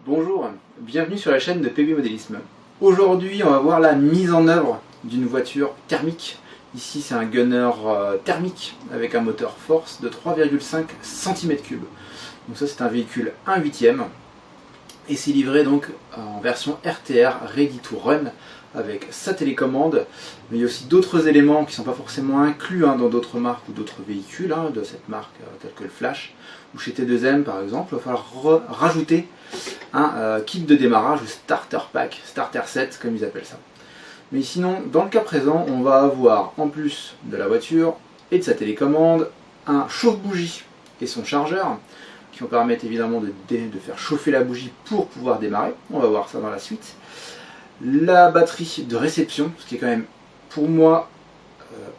Bonjour, bienvenue sur la chaîne de PB Modélisme. Aujourd'hui, on va voir la mise en œuvre d'une voiture thermique. Ici, c'est un gunner thermique avec un moteur force de 3,5 cm3. Donc ça, c'est un véhicule 1/8 et c'est livré donc en version RTR Ready to Run avec sa télécommande. Mais il y a aussi d'autres éléments qui ne sont pas forcément inclus dans d'autres marques ou d'autres véhicules de cette marque, tels que le Flash ou chez T2M par exemple. Il va falloir rajouter un kit de démarrage ou starter pack, starter set comme ils appellent ça. Mais sinon, dans le cas présent, on va avoir en plus de la voiture et de sa télécommande, un chauffe-bougie et son chargeur qui vont permettre évidemment de faire chauffer la bougie pour pouvoir démarrer. On va voir ça dans la suite. La batterie de réception, ce qui est quand même pour moi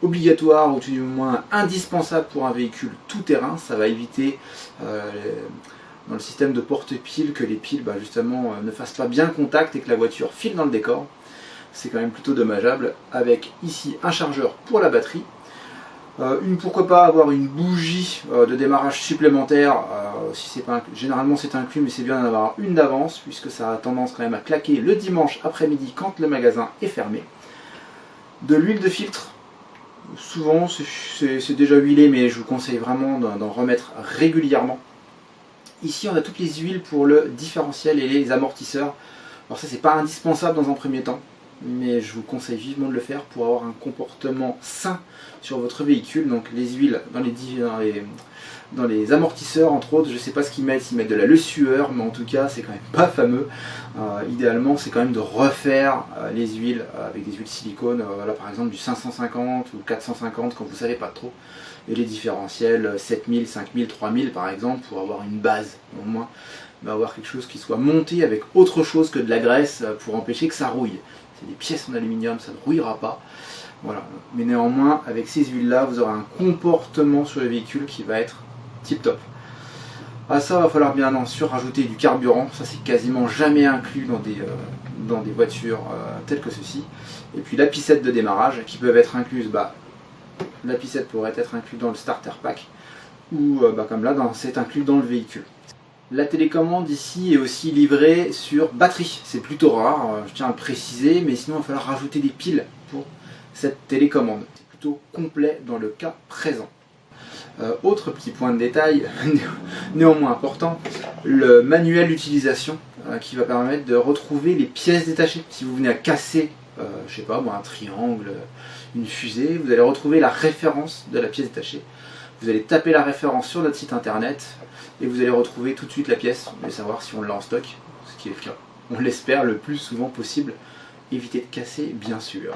obligatoire ou tout du moins indispensable pour un véhicule tout-terrain. Ça va éviter dans le système de porte-piles que les piles justement ne fassent pas bien contact et que la voiture file dans le décor. C'est quand même plutôt dommageable. Avec ici un chargeur pour la batterie. Pourquoi pas avoir une bougie de démarrage supplémentaire, si c'est pas généralement c'est inclus, mais c'est bien d'en avoir une d'avance puisque ça a tendance quand même à claquer le dimanche après-midi quand le magasin est fermé. De l'huile de filtre, souvent c'est déjà huilé, mais je vous conseille vraiment d'en remettre régulièrement. Ici on a toutes les huiles pour le différentiel et les amortisseurs. Alors ça c'est pas indispensable dans un premier temps, mais je vous conseille vivement de le faire pour avoir un comportement sain sur votre véhicule. Donc les huiles dans les amortisseurs entre autres, je ne sais pas ce qu'ils mettent, s'ils mettent de la lesueur, mais en tout cas c'est quand même pas fameux. Idéalement c'est quand même de refaire les huiles avec des huiles silicone, là par exemple du 550 ou 450 quand vous savez pas trop, et les différentiels 7000, 5000, 3000 par exemple, pour avoir une base au moins, avoir quelque chose qui soit monté avec autre chose que de la graisse pour empêcher que ça rouille. C'est des pièces en aluminium, ça ne rouillera pas. Voilà. Mais néanmoins, avec ces huiles-là, vous aurez un comportement sur le véhicule qui va être tip-top. À ça, il va falloir bien sûr rajouter du carburant. Ça, c'est quasiment jamais inclus dans des voitures telles que ceci. Et puis la pissette de démarrage, qui peuvent être incluses. La pissette pourrait être incluse dans le starter pack, ou comme là, c'est inclus dans le véhicule. La télécommande ici est aussi livrée sur batterie, c'est plutôt rare, je tiens à le préciser, mais sinon il va falloir rajouter des piles pour cette télécommande. C'est plutôt complet dans le cas présent. Autre petit point de détail, néanmoins important, le manuel d'utilisation qui va permettre de retrouver les pièces détachées. Si vous venez à casser, je sais pas un triangle, une fusée, vous allez retrouver la référence de la pièce détachée. Vous allez taper la référence sur notre site internet et vous allez retrouver tout de suite la pièce. Vous allez savoir si on l'a en stock, ce qui est le cas. On l'espère le plus souvent possible. Évitez de casser, bien sûr.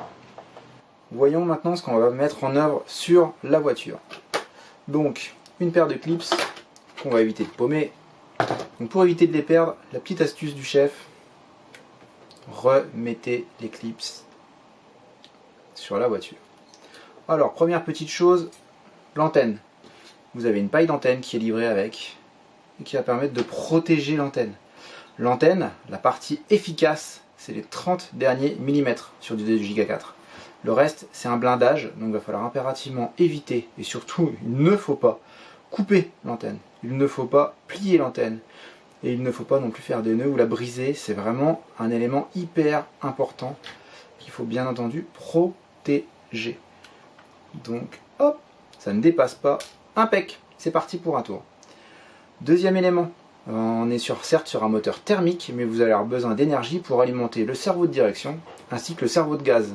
Voyons maintenant ce qu'on va mettre en œuvre sur la voiture. Donc, une paire de clips qu'on va éviter de paumer. Donc, pour éviter de les perdre, la petite astuce du chef, remettez les clips sur la voiture. Alors, première petite chose, l'antenne. Vous avez une paille d'antenne qui est livrée avec et qui va permettre de protéger l'antenne. L'antenne, la partie efficace, c'est les 30 derniers millimètres sur du 2Go4. Le reste, c'est un blindage, donc il va falloir impérativement éviter, et surtout, il ne faut pas couper l'antenne. Il ne faut pas plier l'antenne. Et il ne faut pas non plus faire des nœuds ou la briser. C'est vraiment un élément hyper important qu'il faut bien entendu protéger. Donc, hop, ça ne dépasse pas. Impec, c'est parti pour un tour. Deuxième élément, on est certes sur un moteur thermique, mais vous allez avoir besoin d'énergie pour alimenter le cerveau de direction ainsi que le cerveau de gaz.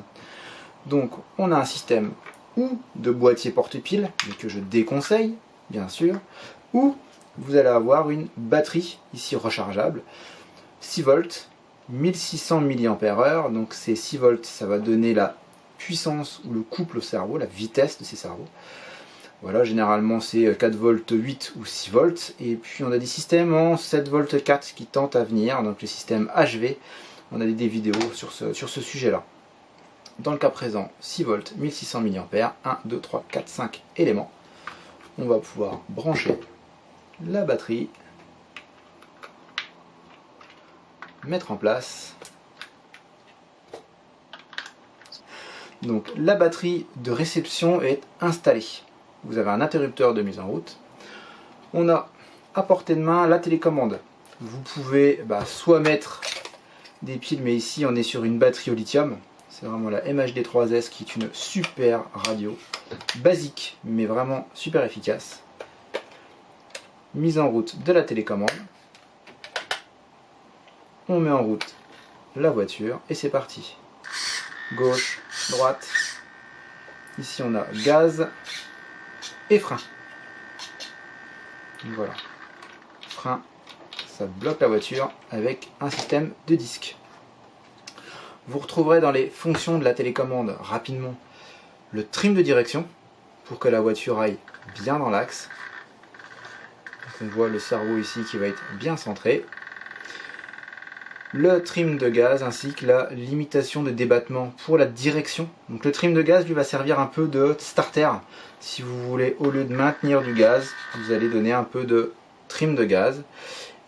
Donc on a un système ou de boîtier porte-piles, mais que je déconseille, bien sûr, ou vous allez avoir une batterie ici rechargeable, 6 volts, 1600 mAh, donc ces 6 volts, ça va donner la puissance ou le couple au cerveau, la vitesse de ces cerveaux. Voilà, généralement c'est 4 volts 8 ou 6 volts. Et puis on a des systèmes en 7 volts 4 qui tentent à venir, donc le système HV. On a des vidéos sur ce sujet-là. Dans le cas présent, 6 volts, 1600 mAh, 1, 2, 3, 4, 5 éléments. On va pouvoir brancher la batterie, mettre en place. Donc la batterie de réception est installée. Vous avez un interrupteur de mise en route. On a à portée de main la télécommande vous pouvez soit mettre des piles, mais ici on est sur une batterie au lithium. C'est vraiment la MHD3S qui est une super radio, basique mais vraiment super efficace. Mise en route de la télécommande. On met en route la voiture et c'est parti. Gauche, droite. Ici on a gaz et frein. Voilà. Frein, ça bloque la voiture avec un système de disque. Vous retrouverez dans les fonctions de la télécommande rapidement le trim de direction pour que la voiture aille bien dans l'axe. On voit le cerveau ici qui va être bien centré. Le trim de gaz ainsi que la limitation de débattement pour la direction. Donc le trim de gaz lui va servir un peu de starter. Si vous voulez, au lieu de maintenir du gaz, vous allez donner un peu de trim de gaz.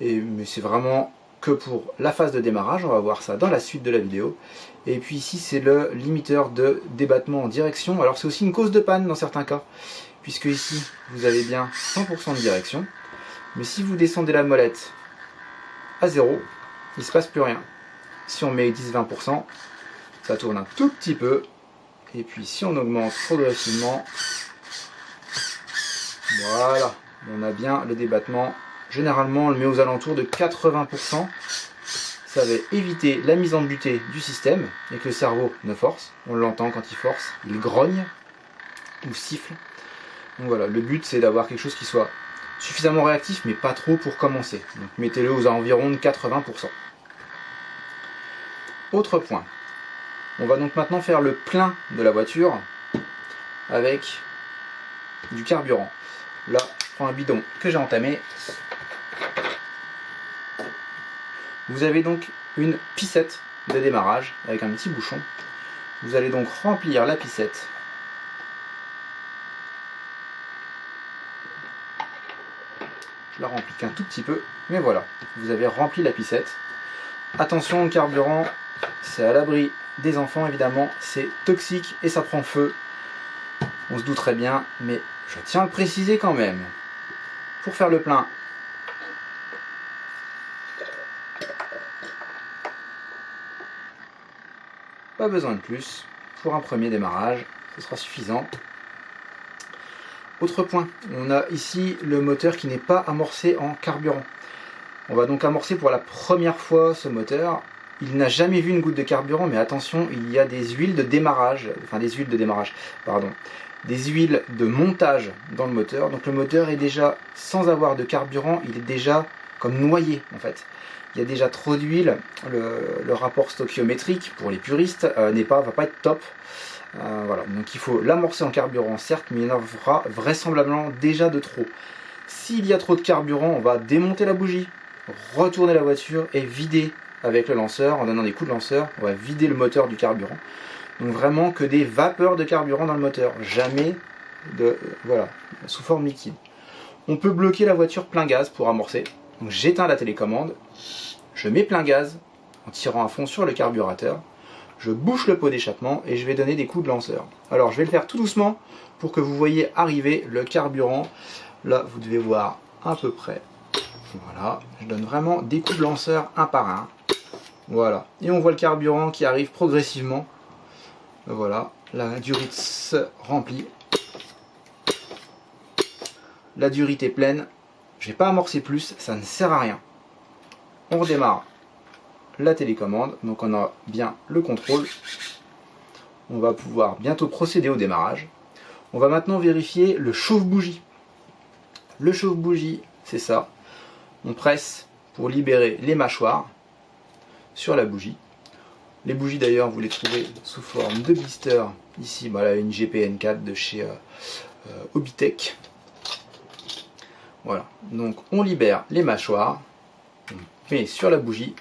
Mais c'est vraiment que pour la phase de démarrage, on va voir ça dans la suite de la vidéo. Et puis ici c'est le limiteur de débattement en direction. Alors c'est aussi une cause de panne dans certains cas, puisque ici vous avez bien 100% de direction. Mais si vous descendez la molette à 0, il ne se passe plus rien. Si on met 10-20%, ça tourne un tout petit peu. Et puis si on augmente progressivement, voilà, on a bien le débattement. Généralement on le met aux alentours de 80%. Ça va éviter la mise en butée du système et que le cerveau ne force. On l'entend quand il force, il grogne ou siffle. Donc voilà, le but c'est d'avoir quelque chose qui soit suffisamment réactif mais pas trop pour commencer. Donc mettez-le aux environs de 80%. Autre point, on va donc maintenant faire le plein de la voiture avec du carburant. Là, je prends un bidon que j'ai entamé. Vous avez donc une pissette de démarrage avec un petit bouchon. Vous allez donc remplir la pissette. Je la remplis qu'un tout petit peu, mais voilà, vous avez rempli la pissette. Attention, le carburant, c'est à l'abri des enfants évidemment, c'est toxique et ça prend feu. On se doute très bien, mais je tiens à le préciser quand même. Pour faire le plein, pas besoin de plus. Pour un premier démarrage, ce sera suffisant. Autre point, on a ici le moteur qui n'est pas amorcé en carburant. On va donc amorcer pour la première fois ce moteur. Il n'a jamais vu une goutte de carburant, mais attention, il y a des huiles de démarrage, des huiles de montage dans le moteur. Donc le moteur est déjà, sans avoir de carburant, il est déjà comme noyé en fait. Il y a déjà trop d'huile, le rapport stoichiométrique pour les puristes va pas être top. Voilà. Donc il faut l'amorcer en carburant certes, mais il y en aura vraisemblablement déjà de trop. S'il y a trop de carburant, on va démonter la bougie, retourner la voiture et vider avec le lanceur, en donnant des coups de lanceur, on va vider le moteur du carburant. Donc vraiment que des vapeurs de carburant dans le moteur, jamais sous forme liquide. On peut bloquer la voiture plein gaz pour amorcer. Donc j'éteins la télécommande, je mets plein gaz en tirant à fond sur le carburateur, je bouche le pot d'échappement et je vais donner des coups de lanceur. Alors je vais le faire tout doucement pour que vous voyez arriver le carburant. Là vous devez voir à peu près. Voilà, je donne vraiment des coups de lanceur un par un. Voilà, et on voit le carburant qui arrive progressivement. Voilà, la durite se remplit. La durite est pleine. Je n'ai pas amorcé plus, ça ne sert à rien. On redémarre la télécommande, donc on a bien le contrôle. On va pouvoir bientôt procéder au démarrage. On va maintenant vérifier le chauffe-bougie. Le chauffe-bougie, c'est ça. On presse pour libérer les mâchoires sur la bougie. Les bougies d'ailleurs, vous les trouvez sous forme de blister. Ici, voilà une GPN4 de chez Hobbytech. Voilà, donc on libère les mâchoires, on met sur la bougie,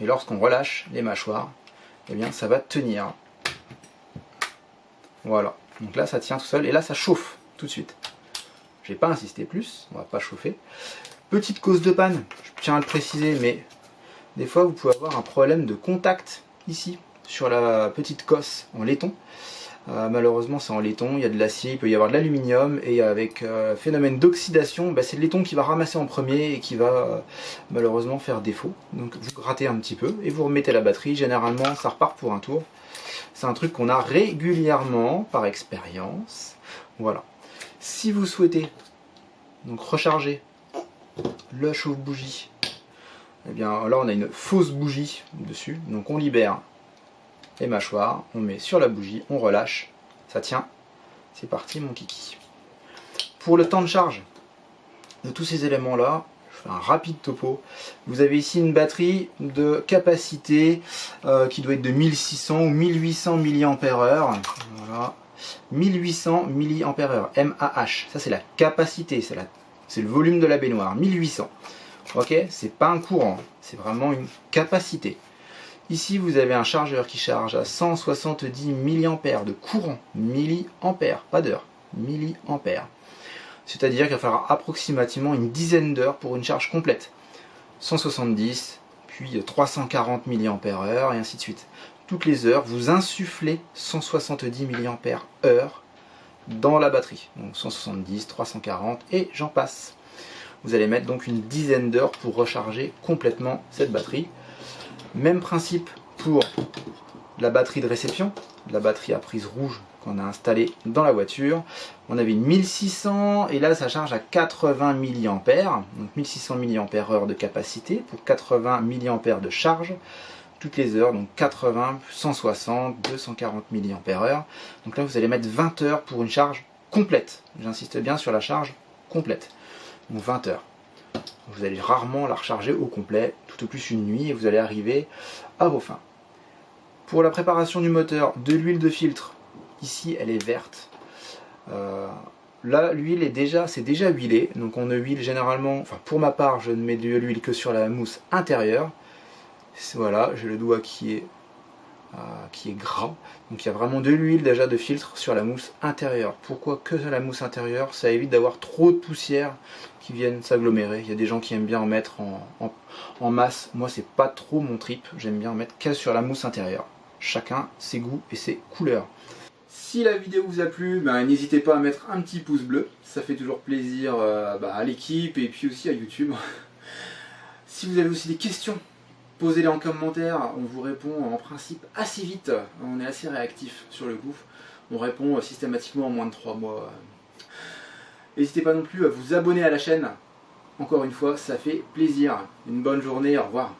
et lorsqu'on relâche les mâchoires, eh bien ça va tenir. Voilà, donc là ça tient tout seul, et là ça chauffe tout de suite. Je vais pas insister plus, on va pas chauffer. Petite cause de panne, je tiens à le préciser, mais des fois vous pouvez avoir un problème de contact ici, sur la petite cosse en laiton. Malheureusement c'est en laiton, il y a de l'acier, il peut y avoir de l'aluminium, et avec phénomène d'oxydation, c'est le laiton qui va ramasser en premier et qui va malheureusement faire défaut. Donc vous grattez un petit peu et vous remettez la batterie, généralement ça repart pour un tour. C'est un truc qu'on a régulièrement par expérience. Voilà. Si vous souhaitez donc recharger le chauffe-bougie, eh bien là on a une fausse bougie dessus, donc on libère les mâchoires, on met sur la bougie, on relâche, ça tient, c'est parti mon kiki. Pour le temps de charge de tous ces éléments là, je fais un rapide topo. Vous avez ici une batterie de capacité qui doit être de 1600 ou 1800 mAh. Voilà. 1800 mAh, MAH, ça c'est la capacité, c'est le volume de la baignoire, 1800. Ok, c'est pas un courant, c'est vraiment une capacité. Ici vous avez un chargeur qui charge à 170 mA de courant, milliampères, pas d'heure, milliampères. C'est-à-dire qu'il va falloir approximativement une dizaine d'heures pour une charge complète. 170, puis 340 mAh et ainsi de suite. Toutes les heures, vous insufflez 170 mAh dans la batterie. Donc 170, 340 et j'en passe. Vous allez mettre donc une dizaine d'heures pour recharger complètement cette batterie. Même principe pour la batterie de réception, la batterie à prise rouge qu'on a installée dans la voiture. On avait une 1600 et là ça charge à 80 mA, donc 1600 mAh de capacité pour 80 mA de charge toutes les heures, donc 80, 160, 240 mAh. Donc là vous allez mettre 20 heures pour une charge complète. J'insiste bien sur la charge complète. Donc 20 heures. Vous allez rarement la recharger au complet, tout au plus une nuit, et vous allez arriver à vos fins. Pour la préparation du moteur, de l'huile de filtre, ici elle est verte. Là l'huile c'est déjà huilé, donc on ne huile généralement, enfin pour ma part je ne mets de l'huile que sur la mousse intérieure. Voilà, j'ai le doigt qui est gras, donc il y a vraiment de l'huile déjà de filtre sur la mousse intérieure. Pourquoi que la mousse intérieure? Ça évite d'avoir trop de poussière qui viennent s'agglomérer. Il y a des gens qui aiment bien en mettre en masse, moi c'est pas trop mon trip, j'aime bien en mettre que sur la mousse intérieure. Chacun ses goûts et ses couleurs. Si la vidéo vous a plu, n'hésitez pas à mettre un petit pouce bleu, ça fait toujours plaisir à l'équipe et puis aussi à YouTube. Si vous avez aussi des questions, posez-les en commentaire, on vous répond en principe assez vite, on est assez réactif sur le coup, on répond systématiquement en moins de 3 mois. N'hésitez pas non plus à vous abonner à la chaîne, encore une fois ça fait plaisir. Une bonne journée, au revoir.